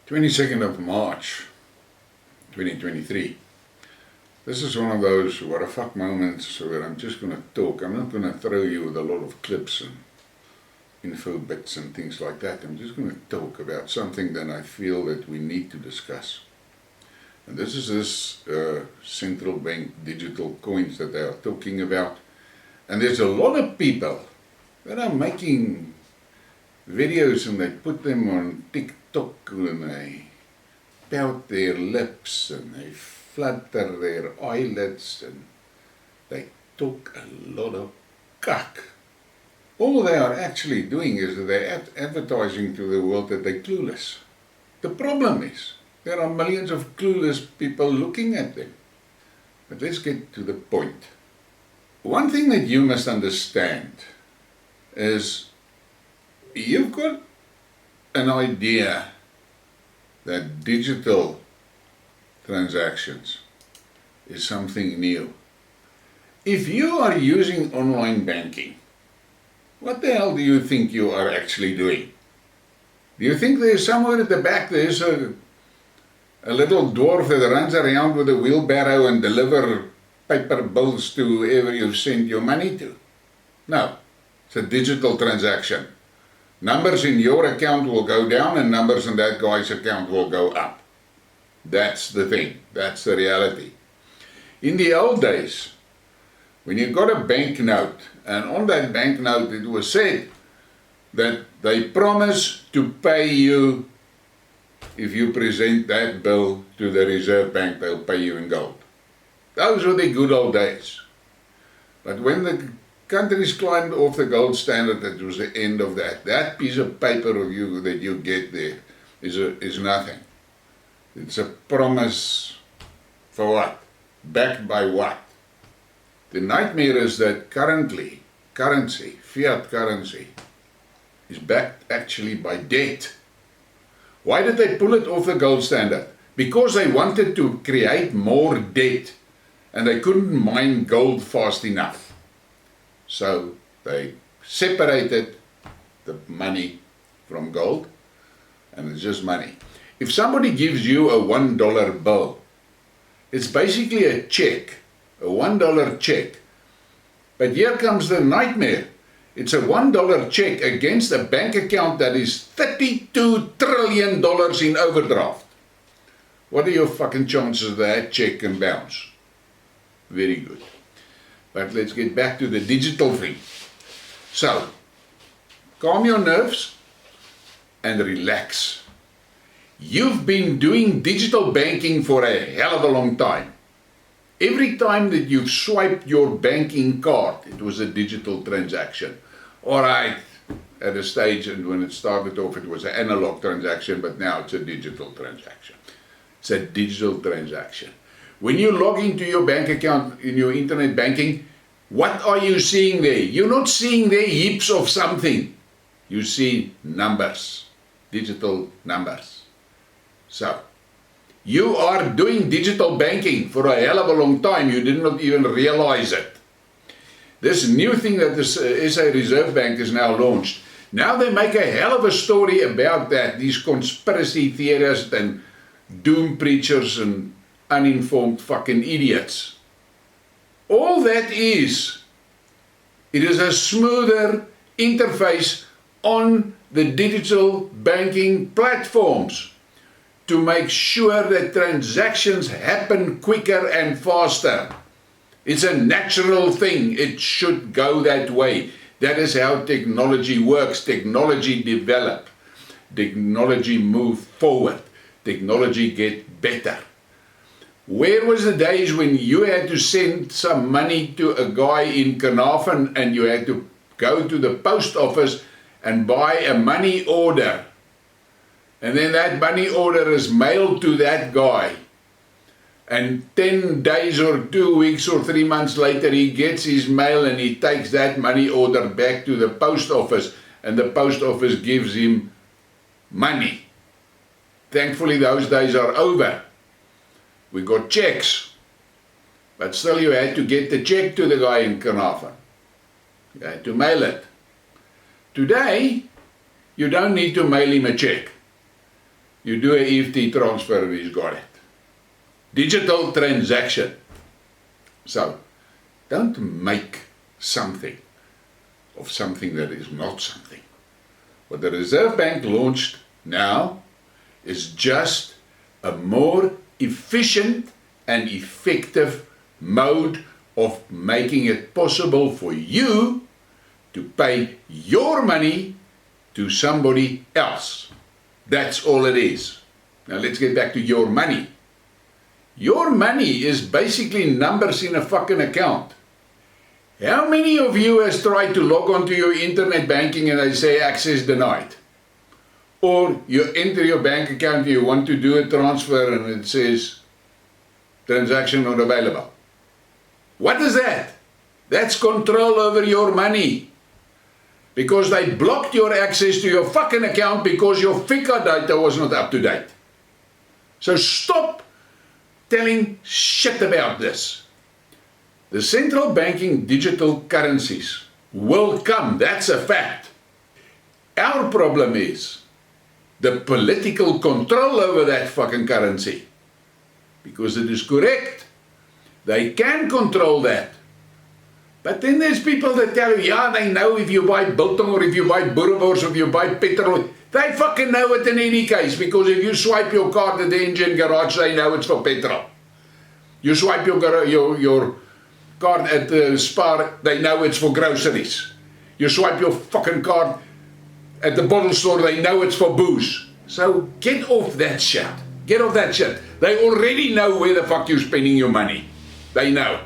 22nd of March 2023. This is one of those what the fuck moments where I'm just going to talk. I'm not going to throw you with a lot of clips and info bits and things like that. I'm just going to talk about something that I feel that we need to discuss. And this is central bank digital coins that they are talking about. And there's a lot of people that are making videos and they put them on TikTok and they pout their lips and they flutter their eyelids and they talk a lot of cuck. All they are actually doing is that they're advertising to the world that they're clueless. The problem is there are millions of clueless people looking at them. But let's get to the point. One thing that you must understand is you've got an idea that digital transactions is something new. If you are using online banking, what the hell do you think you are actually doing? Do you think there's somewhere at the back there's a little dwarf that runs around with a wheelbarrow and deliver paper bills to whoever you send your money to? No, it's a digital transaction. Numbers in your account will go down and numbers in that guy's account will go up. That's the thing. That's the reality. In the old days, when you got a banknote, and on that banknote it was said that they promise to pay you if you present that bill to the Reserve Bank, they'll pay you in gold. Those were the good old days. But when the countries climbed off the gold standard, that was the end of that. That piece of paper of you that you get there is nothing. It's a promise for what? Backed by what? The nightmare is that currently, fiat currency, is backed actually by debt. Why did they pull it off the gold standard? Because they wanted to create more debt and they couldn't mine gold fast enough. So they separated the money from gold and it's just money. If somebody gives you a $1 bill, it's basically a check, a $1 check. But here comes the nightmare. It's a $1 check against a bank account that is $32 trillion in overdraft. What are your fucking chances that check can bounce? Very good. But let's get back to the digital thing. So, calm your nerves and relax. You've been doing digital banking for a hell of a long time. Every time that you've swiped your banking card, it was a digital transaction. Alright, at a stage, and when it started off, it was an analog transaction, but now it's a digital transaction. It's a digital transaction. When you log into your bank account in your internet banking, what are you seeing there? You're not seeing there heaps of something. You see numbers, digital numbers. So, you are doing digital banking for a hell of a long time. You did not even realize it. This new thing that the SA Reserve Bank has now launched. Now they make a hell of a story about that. These conspiracy theorists and doom preachers and uninformed fucking idiots. All that is, it is a smoother interface on the digital banking platforms to make sure that transactions happen quicker and faster. It's a natural thing. It should go that way. That is how technology works. Technology develop. Technology move forward. Technology get better. Where was the days when you had to send some money to a guy in Carnarvon and you had to go to the post office and buy a money order? And then that money order is mailed to that guy. And 10 days or 2 weeks or 3 months later, he gets his mail and he takes that money order back to the post office. And the post office gives him money. Thankfully, those days are over. We got checks. But still, you had to get the check to the guy in Carnarvon. You had to mail it. Today, you don't need to mail him a check. You do an EFT transfer and he's got it. Digital transaction. So, don't make something of something that is not something. What the Reserve Bank launched now is just a more efficient and effective mode of making it possible for you to pay your money to somebody else. That's all it is. Now let's get back to your money. Your money is basically numbers in a fucking account. How many of you has tried to log onto your internet banking and they say access denied? Or you enter your bank account, you want to do a transfer and it says transaction not available. What is that? That's control over your money. Because they blocked your access to your fucking account because your FICA data was not up to date. So stop telling shit about this. The central banking digital currencies will come, that's a fact. Our problem is the political control over that fucking currency. Because it is correct, they can control that. But then there's people that tell you, yeah, they know if you buy biltong or if you buy boerewors or if you buy petrol. They fucking know it in any case, because if you swipe your card at the engine garage, they know it's for petrol. You swipe your card at the Spar, they know it's for groceries. You swipe your fucking card at the bottle store, they know it's for booze. So get off that shit. Get off that shit. They already know where the fuck you're spending your money. They know.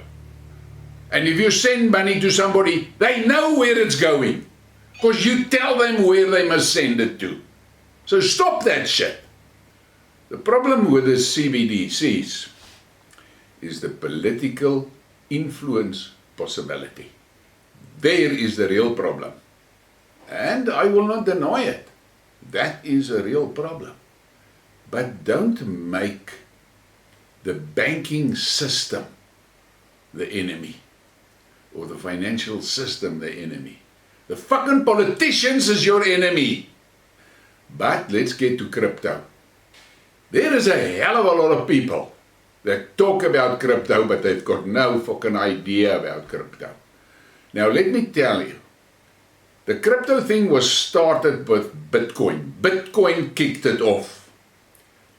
And if you send money to somebody, they know where it's going. Because you tell them where they must send it to. So stop that shit. The problem with the CBDCs is the political influence possibility. There is the real problem. And I will not deny it. That is a real problem. But don't make the banking system the enemy. Or the financial system the enemy. The fucking politicians is your enemy. But let's get to crypto. There is a hell of a lot of people that talk about crypto, but they've got no fucking idea about crypto. Now let me tell you, the crypto thing was started with Bitcoin. Bitcoin kicked it off.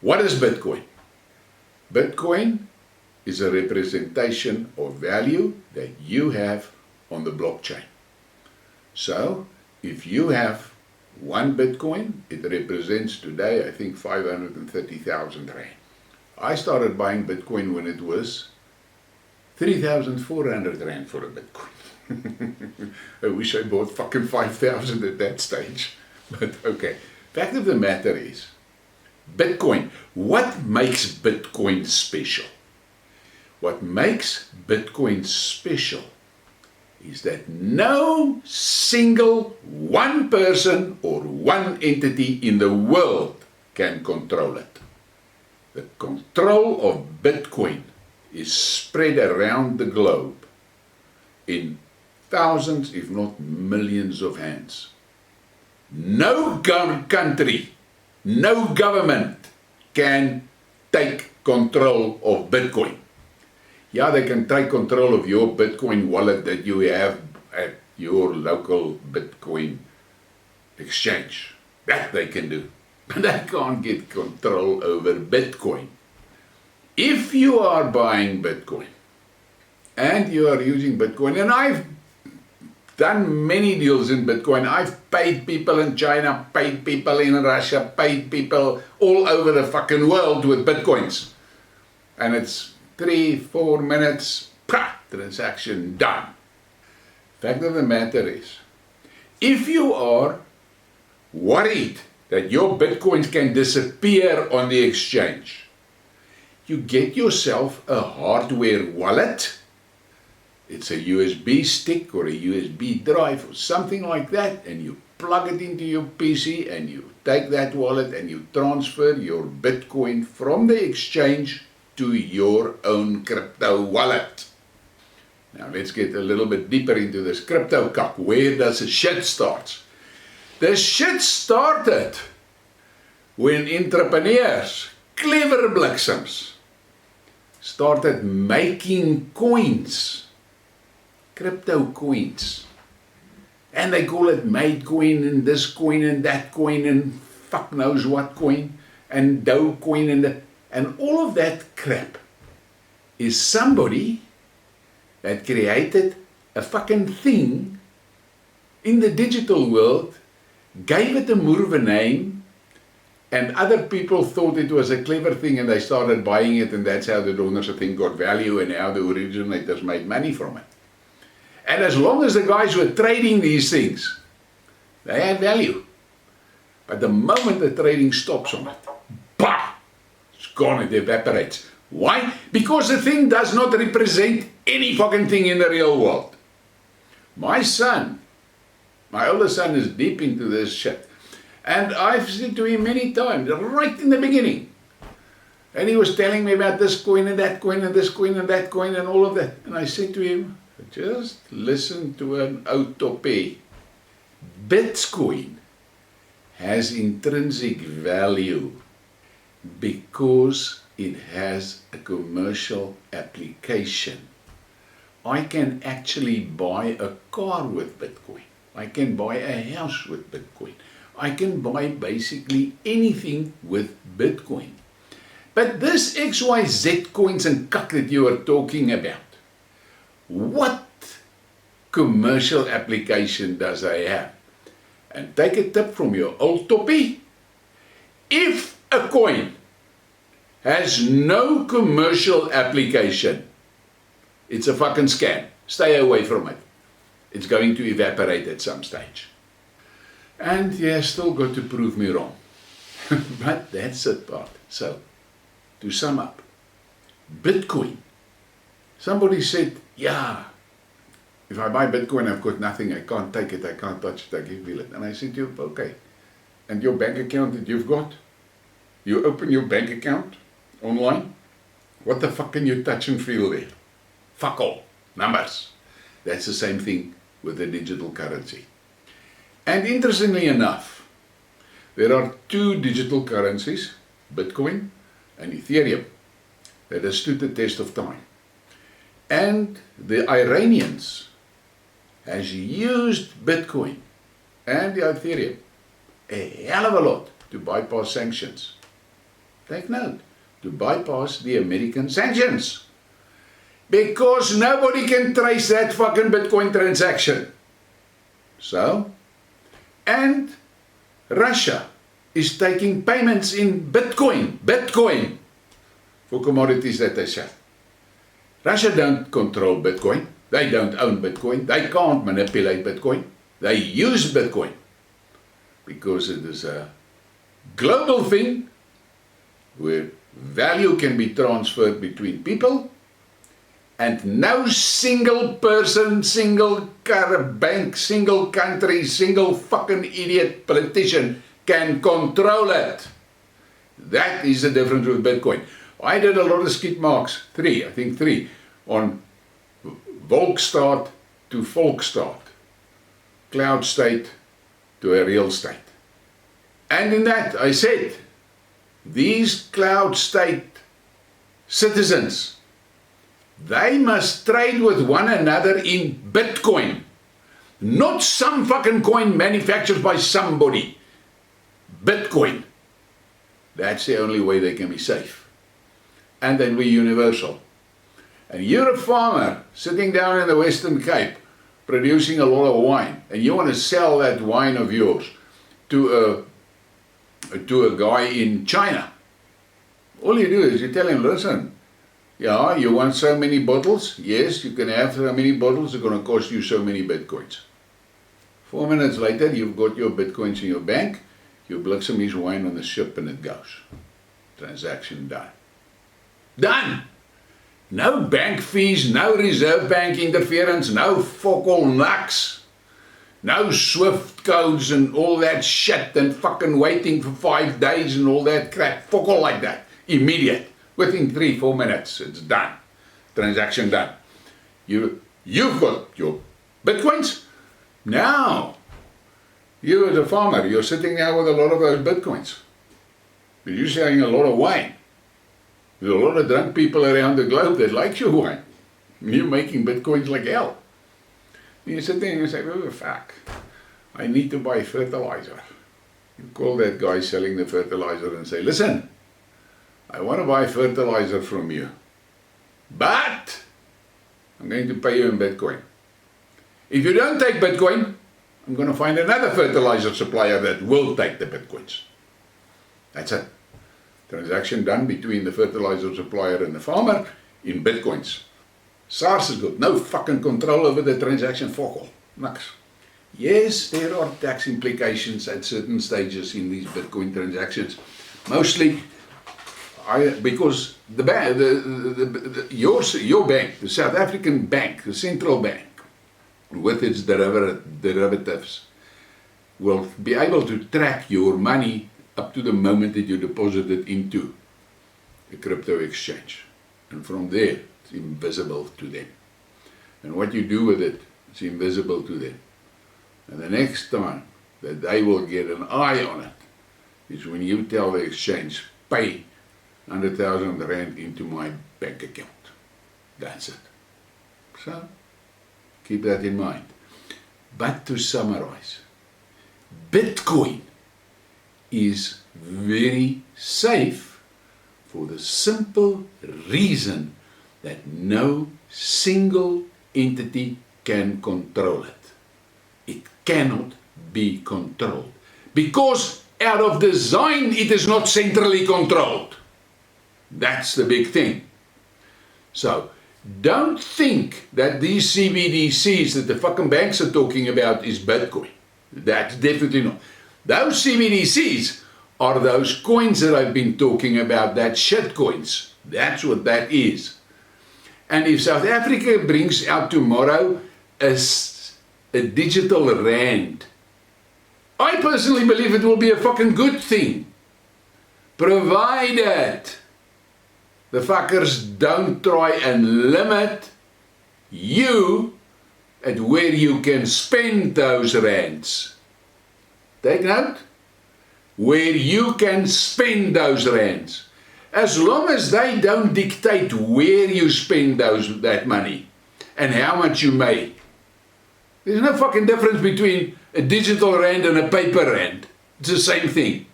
What is Bitcoin? Bitcoin is a representation of value that you have on the blockchain. So, if you have one Bitcoin, it represents today, I think, 530,000 Rand. I started buying Bitcoin when it was 3,400 Rand for a Bitcoin. I wish I bought fucking 5,000 at that stage. But okay, fact of the matter is, Bitcoin, what makes Bitcoin special? What makes Bitcoin special is that no single one person or one entity in the world can control it. The control of Bitcoin is spread around the globe in thousands, if not millions of hands. No country, no government can take control of Bitcoin. Yeah, they can take control of your Bitcoin wallet that you have at your local Bitcoin exchange. That they can do. But they can't get control over Bitcoin. If you are buying Bitcoin and you are using Bitcoin, and I've done many deals in Bitcoin. I've paid people in China, paid people in Russia, paid people all over the fucking world with Bitcoins. And it's 3-4 minutes, transaction done. Fact of the matter is, if you are worried that your Bitcoins can disappear on the exchange, you get yourself a hardware wallet. It's a USB stick or a USB drive or something like that, and you plug it into your PC and you take that wallet and you transfer your Bitcoin from the exchange to your own crypto wallet. Now let's get a little bit deeper into this crypto cup. Where does the shit start? The shit started when entrepreneurs, clever bliksems, started making coins, crypto coins. And they call it made coin and this coin and that coin and fuck knows what coin and Dow coin and all of that crap is somebody that created a fucking thing in the digital world, gave it a more of a name, and other people thought it was a clever thing and they started buying it, and that's how the donors thing got value and how the originators made money from it. And as long as the guys were trading these things, they had value. But the moment the trading stops on it, bah, it's gone, it evaporates. Why? Because the thing does not represent any fucking thing in the real world. My son, my older son, is deep into this shit. And I've said to him many times, right in the beginning, and he was telling me about this coin and that coin and this coin and that coin and all of that. And I said to him, just listen to an utopia. Bitcoin has intrinsic value because it has a commercial application. I can actually buy a car with Bitcoin. I can buy a house with Bitcoin. I can buy basically anything with Bitcoin. But this XYZ coins and cuck that you are talking about, what commercial application does they have? And take a tip from your old toppie. If a coin has no commercial application, it's a fucking scam. Stay away from it. It's going to evaporate at some stage. And yeah, still got to prove me wrong. But that's it part. So, to sum up, Bitcoin. Somebody said, yeah, if I buy Bitcoin, I've got nothing. I can't take it. I can't touch it. I can feel it. And I said to him, okay. And your bank account that you've got, you open your bank account online, what the fuck can you touch and feel there? Fuck all. Numbers. That's the same thing with the digital currency. And interestingly enough, there are two digital currencies, Bitcoin and Ethereum, that have stood the test of time. And the Iranians has used Bitcoin and the Ethereum a hell of a lot to bypass sanctions. Take note, to bypass the American sanctions. Because nobody can trace that fucking Bitcoin transaction. So, and Russia is taking payments in Bitcoin for commodities that they sell. Russia don't control Bitcoin. They don't own Bitcoin. They can't manipulate Bitcoin. They use Bitcoin because it is a global thing where value can be transferred between people, and no single person, single bank, single country, single fucking idiot politician can control it. That is the difference with Bitcoin. I did a lot of Skidmarks, three, on Volksstaat to Volksstaat, cloud state to a real state. And in that I said, these cloud state citizens, they must trade with one another in Bitcoin, not some fucking coin manufactured by somebody. Bitcoin. That's the only way they can be safe. And then we're universal. And you're a farmer sitting down in the Western Cape producing a lot of wine, and you want to sell that wine of yours to a guy in China. All you do is you tell him, listen, yeah, you want so many bottles? Yes, you can have so many bottles, it's going to cost you so many Bitcoins. 4 minutes later, you've got your Bitcoins in your bank, you bliksem his wine on the ship and it goes. Transaction done. Done! No bank fees, no Reserve Bank interference, no fuck all nucks. No Swift codes and all that shit and fucking waiting for 5 days and all that crap. Fuck all like that. Immediate. Within 3-4 minutes, it's done. Transaction done. You've got your Bitcoins. Now, you as a farmer, you're sitting there with a lot of those Bitcoins. But you're selling a lot of wine. There's a lot of drunk people around the globe that like your wine. You're making bitcoins like hell. And you sit there and you say, oh fuck, I need to buy fertilizer. You call that guy selling the fertilizer and say, listen, I want to buy fertilizer from you, but I'm going to pay you in Bitcoin. If you don't take Bitcoin, I'm going to find another fertilizer supplier that will take the Bitcoins. That's it. Transaction done between the fertilizer supplier and the farmer in Bitcoins. SARS has got no fucking control over the transaction, fuck all. Niks. Yes, there are tax implications at certain stages in these Bitcoin transactions. Mostly because the bank, your bank, the South African bank, the central bank, with its derivatives, will be able to track your money up to the moment that you deposit it into a crypto exchange. And from there, it's invisible to them. And what you do with it, it's invisible to them. And the next time that they will get an eye on it is when you tell the exchange, pay 100,000 rand into my bank account. That's it. So, keep that in mind. But to summarize, Bitcoin is very safe for the simple reason that no single entity can control it. It cannot be controlled because out of design it is not centrally controlled. That's the big thing. So don't think that these CBDCs that the fucking banks are talking about is Bitcoin. That's definitely not. Those CBDCs are those coins that I've been talking about, that shit coins. That's what that is. And if South Africa brings out tomorrow a digital rand, I personally believe it will be a fucking good thing, provided the fuckers don't try and limit you at where you can spend those rands. Take note, where you can spend those rands. As long as they don't dictate where you spend that money and how much you make. There's no fucking difference between a digital rand and a paper rand. It's the same thing.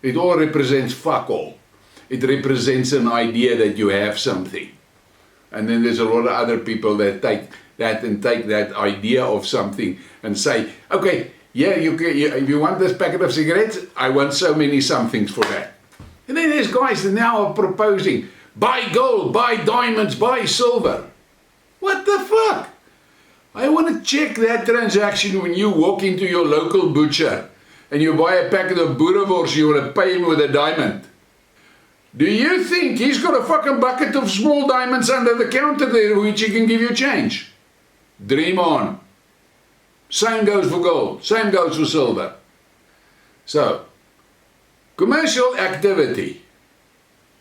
It all represents fuck all. It represents an idea that you have something. And then there's a lot of other people that take that and take that idea of something and say, okay, yeah, if you want this packet of cigarettes, I want so many somethings for that. And then there's guys that now are proposing, buy gold, buy diamonds, buy silver. What the fuck? I want to check that transaction when you walk into your local butcher and you buy a packet of boerewors, you want to pay him with a diamond. Do you think he's got a fucking bucket of small diamonds under the counter there which he can give you change? Dream on. Same goes for gold, same goes for silver. So, commercial activity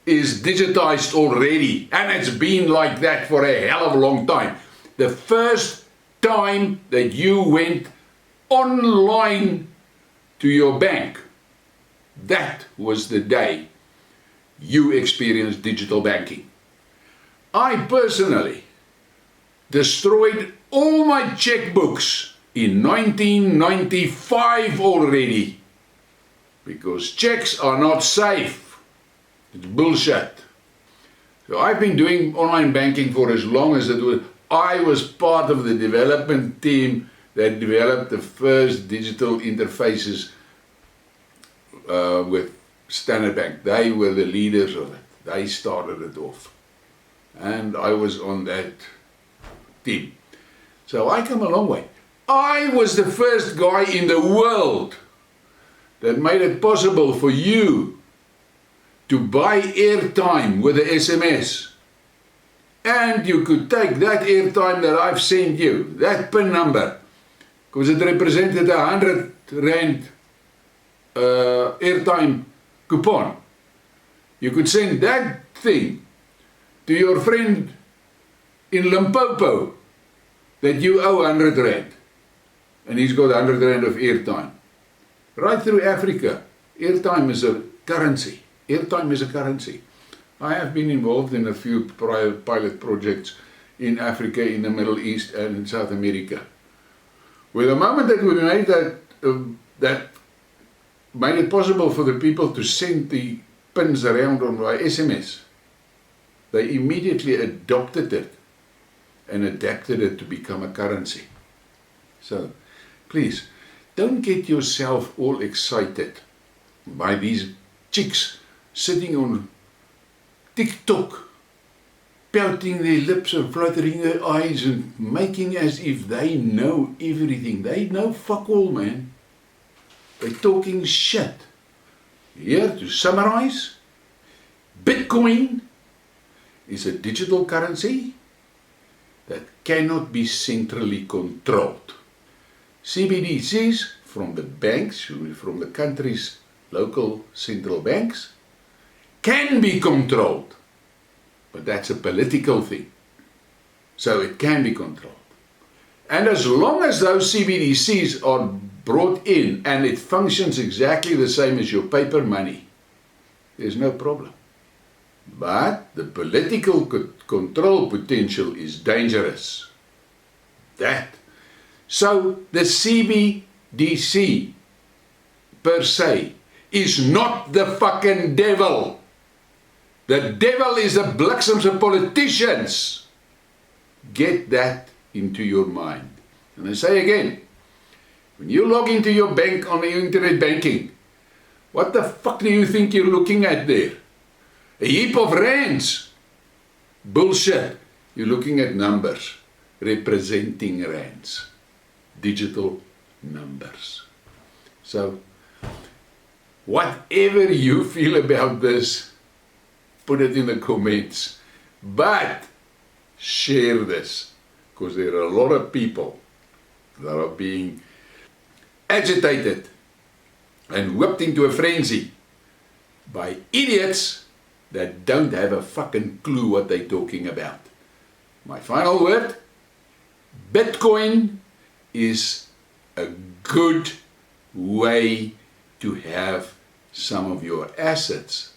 is digitized already, and it's been like that for a hell of a long time. The first time that you went online to your bank, that was the day you experienced digital banking. I personally destroyed all my checkbooks in 1995 already, because checks are not safe. It's bullshit. So I've been doing online banking for as long as it was. I was part of the development team that developed the first digital interfaces with Standard Bank. They were the leaders of it. They started it off. And I was on that team. So I come a long way. I was the first guy in the world that made it possible for you to buy airtime with an SMS. And you could take that airtime that I've sent you, that PIN number, because it represented 100 Rand airtime coupon. You could send that thing to your friend in Limpopo that you owe 100 Rand. And he's got 100 Rand of airtime. Right through Africa, airtime is a currency. Airtime is a currency. I have been involved in a few pilot projects in Africa, in the Middle East and in South America. Well, the moment that we made that made it possible for the people to send the pins around on by SMS, they immediately adopted it and adapted it to become a currency. So, please, don't get yourself all excited by these chicks sitting on TikTok, pouting their lips and fluttering their eyes and making as if they know everything. They know fuck all, man. They're talking shit. Here, to summarize, Bitcoin is a digital currency that cannot be centrally controlled. CBDCs from the banks, from the country's local central banks, can be controlled. But that's a political thing. So it can be controlled. And as long as those CBDCs are brought in and it functions exactly the same as your paper money, there's no problem. But the political control potential is dangerous. So the CBDC per se is not the fucking devil. The devil is the bliksemse politicians. Get that into your mind. And I say again, when you log into your bank on the internet banking, what the fuck do you think you're looking at there? A heap of rands. Bullshit. You're looking at numbers representing rands. Digital numbers. So, whatever you feel about this, put it in the comments. But share this, because there are a lot of people that are being agitated and whipped into a frenzy by idiots that don't have a fucking clue what they're talking about. My final word, Bitcoin is a good way to have some of your assets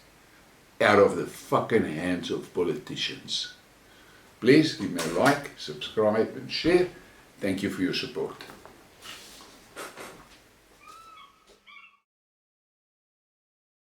out of the fucking hands of politicians. Please give me a like, subscribe and share. Thank you for your support.